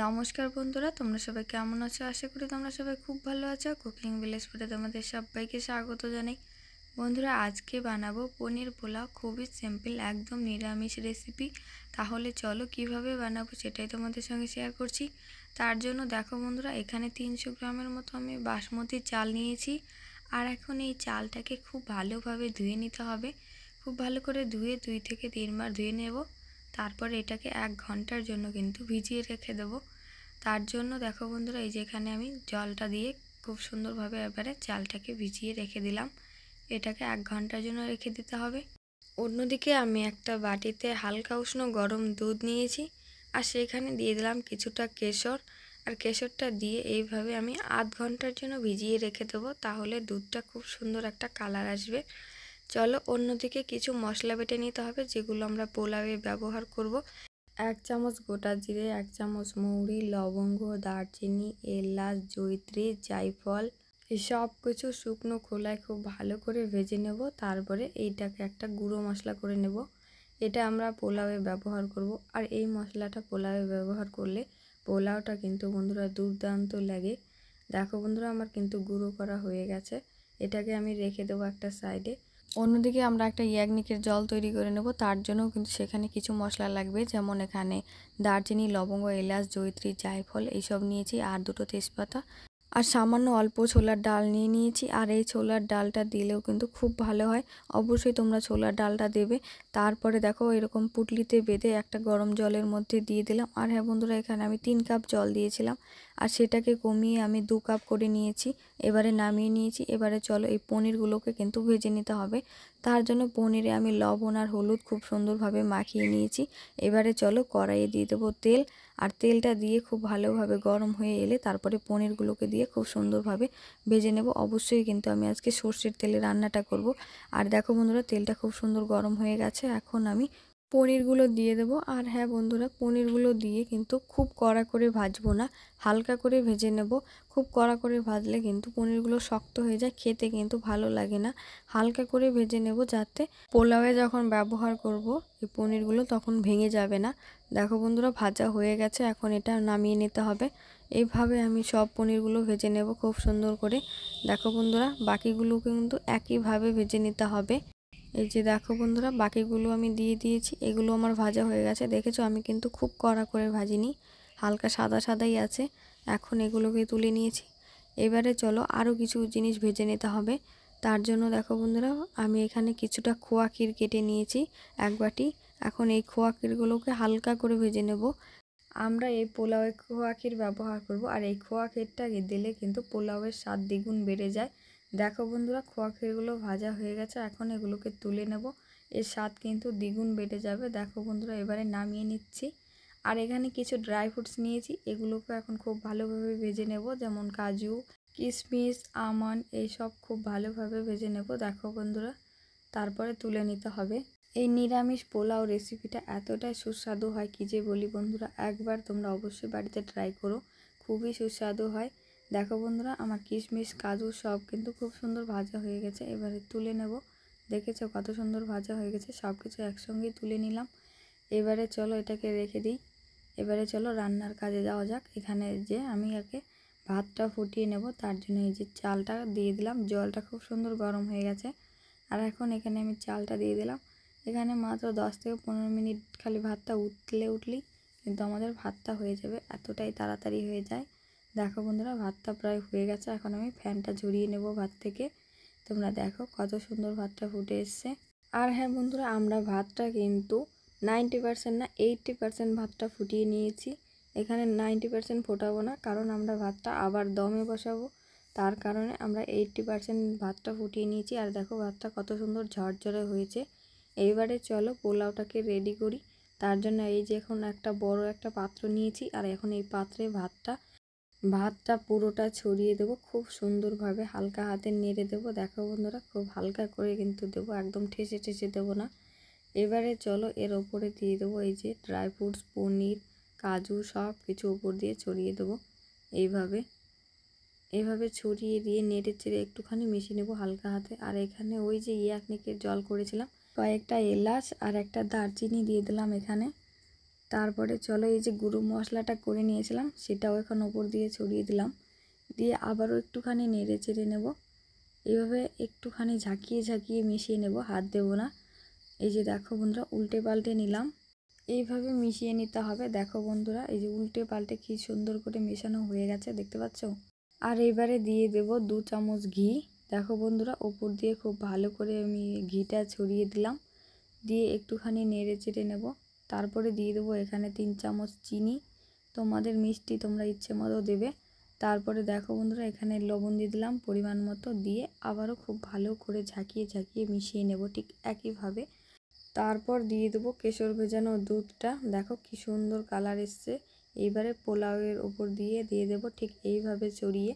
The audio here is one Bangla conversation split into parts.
নমস্কার বন্ধুরা, তোমরা সবাই কেমন আছো? আশা করি তোমরা সবাই খুব ভালো আছো। কুকিং ভিলেজ ফুডে তোমাদের সবাইকে স্বাগত জানাই। বন্ধুরা, আজকে বানাবো পনির পোলাও। খুবই সিম্পল, একদম নিরামিষ রেসিপি। তাহলে চলো কিভাবে বানাবো সেটাই তোমাদের সঙ্গে শেয়ার করছি। তার জন্য দেখো বন্ধুরা, এখানে 300 গ্রামের মতো আমি বাসমতি চাল নিয়েছি। আর এখন এই চালটাকে খুব ভালোভাবে ধুয়ে নিতে হবে। খুব ভালো করে ধুয়ে 2 থেকে 3 বার ধুয়ে নেব। তারপর এটাকে 1 ঘন্টার জন্য কিন্তু ভিজিয়ে রেখে দেবো। তার জন্য দেখো বন্ধুরা, এই যে এখানে আমি জলটা দিয়ে খুব সুন্দরভাবে এবারে চালটাকে ভিজিয়ে রেখে দিলাম। এটাকে 1 ঘন্টার জন্য রেখে দিতে হবে। অন্যদিকে আমি একটা বাটিতে হালকা উষ্ণ গরম দুধ নিয়েছি, আর সেখানে দিয়ে দিলাম কিছুটা কেশর। আর কেশরটা দিয়ে এইভাবে আমি আধ ঘন্টার জন্য ভিজিয়ে রেখে দেবো, তাহলে দুধটা খুব সুন্দর একটা কালার আসবে। চলো অন্যদিকে কিছু মশলা বেটে নিতে হবে, যেগুলো আমরা পোলাওয়ে ব্যবহার করব। 1 চামচ গোটা জিরে, 1 চামচ মৌরি, লবঙ্গ, দারচিনি, এলাচ, জয়িত্রী, জায়ফল, এই সব কিছু শুকনো খোলায় খুব ভালো করে ভেজে নেব। তারপরে এইটাকে একটা গুঁড়ো মশলা করে নেব। এটা আমরা পোলাওয়ে ব্যবহার করব। আর এই মশলাটা পোলাওয়ে ব্যবহার করলে পোলাওটা কিন্তু বন্ধুরা দুর্দান্ত লাগে। দেখো বন্ধুরা, আমার কিন্তু গুঁড়ো করা হয়ে গেছে। এটাকে আমি রেখে দেবো একটা সাইডে। অন্যদিকে আমরা একটা ইয়াগনিকের জল তৈরি করে নেব। তার জন্যও কিন্তু সেখানে কিছু মশলা লাগবে, যেমন এখানে দারচিনি, লবঙ্গ, এলাচ, জয়িত্রী, জায়ফল এইসব নিয়েছি, আর 2টো তেজপাতা, আর সামান্য অল্প ছোলার ডাল নিয়ে নিয়েছি। আর এই ছোলার ডালটা দিলেও কিন্তু খুব ভালো হয়। অবশ্যই তোমরা ছোলার ডালটা দেবে। তারপরে দেখো এরকম পুটলিতে বেঁধে একটা গরম জলের মধ্যে দিয়ে দিলাম। আর হ্যাঁ বন্ধুরা, এখানে আমি 3 কাপ জল দিয়েছিলাম, আর সেটাকে কমিয়ে আমি 2 কাপ করে নিয়েছি। এবারে নামিয়ে নিয়েছি। এবারে চলো এই পনিরগুলোকে কিন্তু ভেজে নিতে হবে। তার জন্য পনিরে আমি লবণ আর হলুদ খুব সুন্দরভাবে মাখিয়ে নিয়েছি। এবারে চলো কড়াইয়ে দিয়ে দেবো তেল। আর তেলটা দিয়ে খুব ভালোভাবে গরম হয়ে এলে তারপরে পনিরগুলোকে দিয়ে খুব সুন্দরভাবে ভেজে নেব। অবশ্যই কিন্তু আমি আজকে সর্ষের তেলে রান্নাটা করব। আর দেখো বন্ধুরা, তেলটা খুব সুন্দর গরম হয়ে গেছে। এখন আমি পনিরগুলো দিয়ে দেবো। আর হ্যাঁ বন্ধুরা, পনিরগুলো দিয়ে কিন্তু খুব কড়া করে ভাজবো না, হালকা করে ভেজে নেব। খুব কড়া করে ভাজলে কিন্তু পনিরগুলো শক্ত হয়ে যায়, খেতে কিন্তু ভালো লাগে না। হালকা করে ভেজে নেব, যাতে পোলাওয়ে যখন ব্যবহার করব এই পনিরগুলো তখন ভেঙে যাবে না। দেখো বন্ধুরা, ভাজা হয়ে গেছে। এখন এটা নামিয়ে নিতে হবে। এইভাবে আমি সব পনিরগুলো ভেজে নেব খুব সুন্দর করে। দেখো বন্ধুরা, বাকিগুলো কিন্তু একইভাবে ভেজে নিতে হবে। এই যে দেখো বন্ধুরা, বাকিগুলো আমি দিয়ে দিয়েছি। এগুলো আমার ভাজা হয়ে গেছে। দেখেছো, আমি কিন্তু খুব কড়া করে ভাজিনি, হালকা সাদা সাদাই আছে। এখন এগুলোকে তুলে নিয়েছি। এবারে চলো আরও কিছু জিনিস ভেজে নিতে হবে। তার জন্য দেখো বন্ধুরা, আমি এখানে কিছুটা খোয়া ক্ষীর কেটে নিয়েছি 1 বাটি। এখন এই খোয়া ক্ষীরগুলোকে হালকা করে ভেজে নেব। আমরা এই পোলাওয়ে খোয়া ক্ষীর ব্যবহার করব, আর এই খোয়া ক্ষীরটাকে দিলে কিন্তু পোলাওয়ের স্বাদ দ্বিগুণ বেড়ে যায়। দেখো বন্ধুরা, খোয়া ক্ষীরগুলো ভাজা হয়ে গেছে। এখন এগুলোকে তুলে নেব, এর স্বাদ কিন্তু দ্বিগুণ বেড়ে যাবে। দেখো বন্ধুরা, এবারে নামিয়ে নিচ্ছি। আর এখানে কিছু ড্রাই ফ্রুটস নিয়েছি, এগুলোকে এখন খুব ভালোভাবে ভেজে নেব, যেমন কাজু, কিশমিশ, আমন্ড, এইসব খুব ভালোভাবে ভেজে নেব। দেখো বন্ধুরা, তারপরে তুলে নিতে হবে। এই নিরামিষ পোলাও রেসিপিটা এতটাই সুস্বাদু হয় কি যে বলি বন্ধুরা, একবার তোমরা অবশ্যই বাড়িতে ট্রাই করো, খুবই সুস্বাদু হয়। দেখো বন্ধুরা, আমার কিশমিশ, কাজু সব কিন্তু খুব সুন্দর ভাজা হয়ে গেছে। এবারে তুলে নেব। দেখেছো কত সুন্দর ভাজা হয়ে গেছে, সব কিছু একসঙ্গেই তুলে নিলাম। এবারে চলো এটাকে রেখে দিই। এবারে চলো রান্নার কাজে যাওয়া যাক। এখানে যে আমি আগে ভাতটা ফুটিয়ে নেব, তার জন্য এই যে চালটা দিয়ে দিলাম। জলটা খুব সুন্দর গরম হয়ে গেছে। আর এখন এখানে আমি চালটা দিয়ে দিলাম। এখানে মাত্র 10 থেকে 15 মিনিট খালি ভাতটা উঠলেই কিন্তু আমাদের ভাতটা হয়ে যাবে, এতটাই তাড়াতাড়ি হয়ে যায়। দেখো বন্ধুরা, ভাতটা প্রায় হয়ে গেছে। এখন আমি ফ্যানটা ঝরিয়ে নেব ভাত থেকে। তোমরা দেখো কত সুন্দর ভাতটা ফুটে এসছে। আর হ্যাঁ বন্ধুরা, আমরা ভাতটা কিন্তু 90% না 80% ভাতটা ফুটিয়ে নিয়েছি। এখানে 90% ফোটাবো না, কারণ আমরা ভাতটা আবার দমে বসাবো। তার কারণে আমরা 80% ভাতটা ফুটিয়ে নিয়েছি। আর দেখো ভাতটা কত সুন্দর ঝরঝরে হয়েছে। এইবারে চলো পোলাওটাকে রেডি করি। তার জন্য এই যে এখন একটা বড় একটা পাত্র নিয়েছি, আর এখন এই পাত্রে ভাতটা পুরোটা ছড়িয়ে দেবো। খুব সুন্দরভাবে হালকা হাতে নেড়ে দেবো। দেখো বন্ধুরা, খুব হালকা করে কিন্তু দেবো, একদম ঠেসে ঠেসে দেবো না। এবারে চলো এর ওপরে দিয়ে দেবো এই যে ড্রাই ফ্রুটস, পনির, কাজু সব কিছু ওপর দিয়ে ছড়িয়ে দেবো। এইভাবে ছড়িয়ে দিয়ে নেড়ে চেড়ে একটুখানি মিশিয়ে নেবো হালকা হাতে। আর এখানে ওই যে ইয়াকনিকের জল করেছিলাম, কয়েকটা এলাচ আর একটা দারচিনি দিয়ে দিলাম এখানে। তারপরে চলো এই যে গুঁড়ো মশলাটা করে নিয়েছিলাম সেটাও এখন ওপর দিয়ে ছড়িয়ে দিলাম, দিয়ে আবারও একটুখানি নেড়ে চেড়ে নেব। এইভাবে একটুখানি ঝাঁকিয়ে ঝাঁকিয়ে মিশিয়ে নেব, হাত দেবো না। এই যে দেখো বন্ধুরা উল্টে পাল্টে নিলাম, এইভাবে মিশিয়ে নিতে হবে। দেখো বন্ধুরা এই যে উল্টে পাল্টে কি সুন্দর করে মেশানো হয়ে গেছে, দেখতে পাচ্ছ। আর এবারে দিয়ে দেব 2 চামচ ঘি। দেখো বন্ধুরা ওপর দিয়ে খুব ভালো করে আমি ঘিটা ছড়িয়ে দিলাম, দিয়ে একটুখানি নেড়ে চেড়ে নেব। তারপরে দিয়ে দেবো এখানে 3 চামচ চিনি, তোমাদের মিষ্টি তোমরা ইচ্ছে মতো দেবে। তারপরে দেখো বন্ধুরা এখানে লবণ দিয়ে দিলাম পরিমাণ মতো, দিয়ে আবারও খুব ভালো করে ঝাঁকিয়ে ঝাঁকিয়ে মিশিয়ে নেব ঠিক একইভাবে। তারপর দিয়ে দেবো কেশর ভেজানো দুধটা, দেখো কি সুন্দর কালার এসছে। এইবারে পোলাওয়ের ওপর দিয়ে দেবো ঠিক এইভাবে ছড়িয়ে।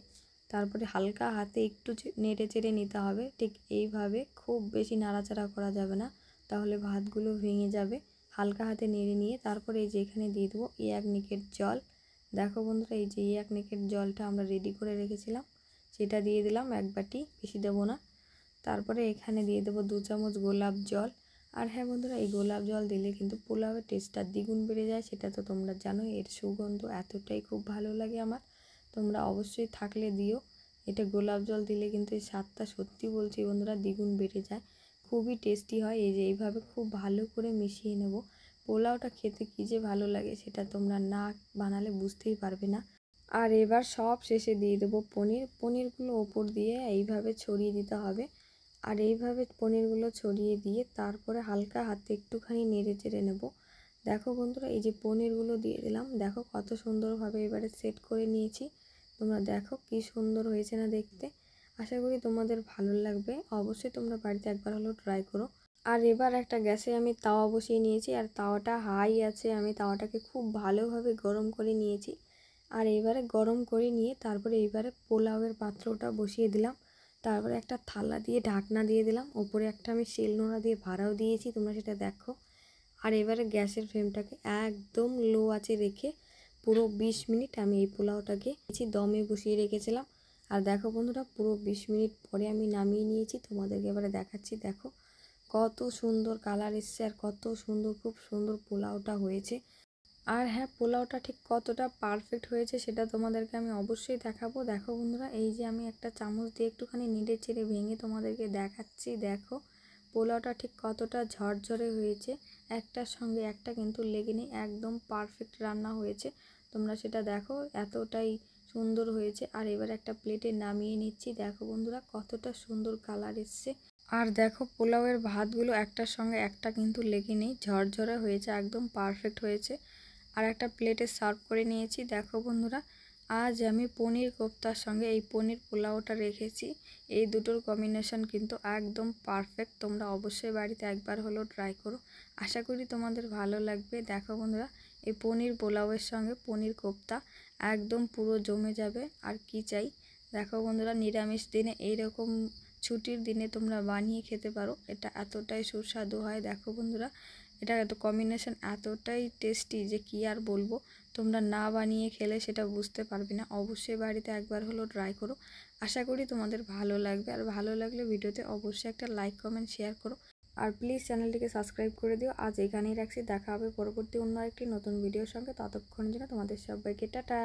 তারপরে হালকা হাতে একটু নেড়ে চেড়ে নিতে হবে ঠিক এইভাবে, খুব বেশি নাড়াচাড়া করা যাবে না, তাহলে ভাতগুলো ভেঙে যাবে। হালকা হাতে নেড়ে নিয়ে তারপরে এই যে এখানে দিয়ে দেবো 1 নিকেট জল। দেখো বন্ধুরা এই যে 1 নিকেট জলটা আমরা রেডি করে রেখেছিলাম সেটা দিয়ে দিলাম 1 বাটি, বেশি দেবো না। তারপরে এখানে দিয়ে দেবো 2 চামচ গোলাপ জল। আর হ্যাঁ বন্ধুরা এই গোলাপ জল দিলে কিন্তু পোলাওয়ের টেস্টটা দ্বিগুণ বেড়ে যায়, সেটা তো তোমরা জানো। এর সুগন্ধ এতটাই খুব ভালো লাগে আমার, তোমরা অবশ্যই থাকলে দিও। এটা গোলাপ জল দিলে কিন্তু এই স্বাদটা সত্যি বলছি বন্ধুরা দ্বিগুণ বেড়ে যায়, খুবই টেস্টি হয়। এই যে এইভাবে খুব ভালো করে মিশিয়ে নেব। পোলাওটা খেতে কী যে ভালো লাগে সেটা তোমরা না বানালে বুঝতেই পারবে না। আর এবার সব শেষে দিয়ে দেবো পনিরগুলো ওপর দিয়ে এইভাবে ছড়িয়ে দিতে হবে। আর এইভাবে পনিরগুলো ছড়িয়ে দিয়ে তারপরে হালকা হাতে একটুখানি নেড়ে চেড়ে নেব। দেখো বন্ধুরা এই যে পনিরগুলো দিয়ে দিলাম, দেখো কত সুন্দরভাবে এবারে সেট করে নিয়েছি। তোমরা দেখো কি সুন্দর হয়েছে না দেখতে। আশা করি তোমাদের ভালো লাগবে, অবশ্যই তোমরা বাড়িতে একবার হলেও ট্রাই করো। আর এবার একটা গ্যাসে আমি তাওয়া বসিয়ে নিয়েছি, আর তাওয়াটা হাই আছে, আমি তাওয়াটাকে খুব ভালোভাবে গরম করে নিয়েছি। আর এবারে গরম করে নিয়ে তারপরে এইবারে পোলাওয়ের পাত্রটা বসিয়ে দিলাম। তারপরে একটা থালা দিয়ে ঢাকনা দিয়ে দিলাম, ওপরে একটা আমি শিলনোড়া দিয়ে ভাড়াও দিয়েছি, তোমরা সেটা দেখো। আর এবারে গ্যাসের ফ্লেমটাকে একদম লো আঁচে রেখে পুরো 20 মিনিট আমি এই পোলাওটাকে দমে বসিয়ে রেখেছিলাম। আর দেখো বন্ধুরা পুরো 20 মিনিট পরে আমি নামিয়ে নিয়েছি, তোমাদেরকে এবারে দেখাচ্ছি। দেখো কত সুন্দর কালার এসছে আর কত সুন্দর, খুব সুন্দর পোলাওটা হয়েছে। আর হ্যাঁ পোলাওটা ঠিক কতটা পারফেক্ট হয়েছে সেটা তোমাদেরকে আমি অবশ্যই দেখাবো। দেখো বন্ধুরা এই যে আমি একটা চামচ দিয়ে একটুখানি নেড়ে চেড়ে ভেঙে তোমাদেরকে দেখাচ্ছি। দেখো পোলাওটা ঠিক কতটা ঝরঝরে হয়েছে, একটার সঙ্গে একটা কিন্তু লেগে নেই, একদম পারফেক্ট রান্না হয়েছে। তোমরা সেটা দেখো এতটাই সুন্দর হয়েছে। আর এবার একটা প্লেটে নামিয়ে নিচ্ছি। দেখো বন্ধুরা কতটা সুন্দর কালার এসছে। আর দেখো পোলাওয়ের ভাতগুলো একটার সঙ্গে একটা কিন্তু লেগে নেই, ঝরঝরে হয়েছে, একদম পারফেক্ট হয়েছে। আর একটা প্লেটে সার্ভ করে নিয়েছি। দেখো বন্ধুরা আজ আমি পনির কোফতার সঙ্গে এই পনির পোলাওটা রেখেছি, এই দুটোর কম্বিনেশন কিন্তু একদম পারফেক্ট। তোমরা অবশ্যই বাড়িতে একবার হলেও ট্রাই করো, আশা করি তোমাদের ভালো লাগবে। দেখো বন্ধুরা এই পনির পোলাওয়ের সঙ্গে পনির কোফতা একদম পুরো জমে যাবে, আর কি চাই। দেখো বন্ধুরা নিরামিষ দিনে এইরকম ছুটির দিনে তোমরা বানিয়ে খেতে পারো, এটা এতটাই সুস্বাদু হয়। দেখো বন্ধুরা এটা এত কম্বিনেশন এতটাই টেস্টি যে কি আর বলবো, তোমরা না বানিয়ে খেলে সেটা বুঝতে পারবে না। অবশ্যই বাড়িতে একবার হলেও ট্রাই করো, আশা করি তোমাদের ভালো লাগবে। আর ভালো লাগলে ভিডিওতে অবশ্যই একটা লাইক কমেন্ট শেয়ার করো, আর প্লিজ চ্যানেলটিকে সাবস্ক্রাইব করে দিও। আজ এখানেই রাখছি, দেখা হবে পরবর্তী অন্য একটি নতুন ভিডিওর সঙ্গে, ততক্ষণের জন্য তোমাদের সবাইকে টাটা।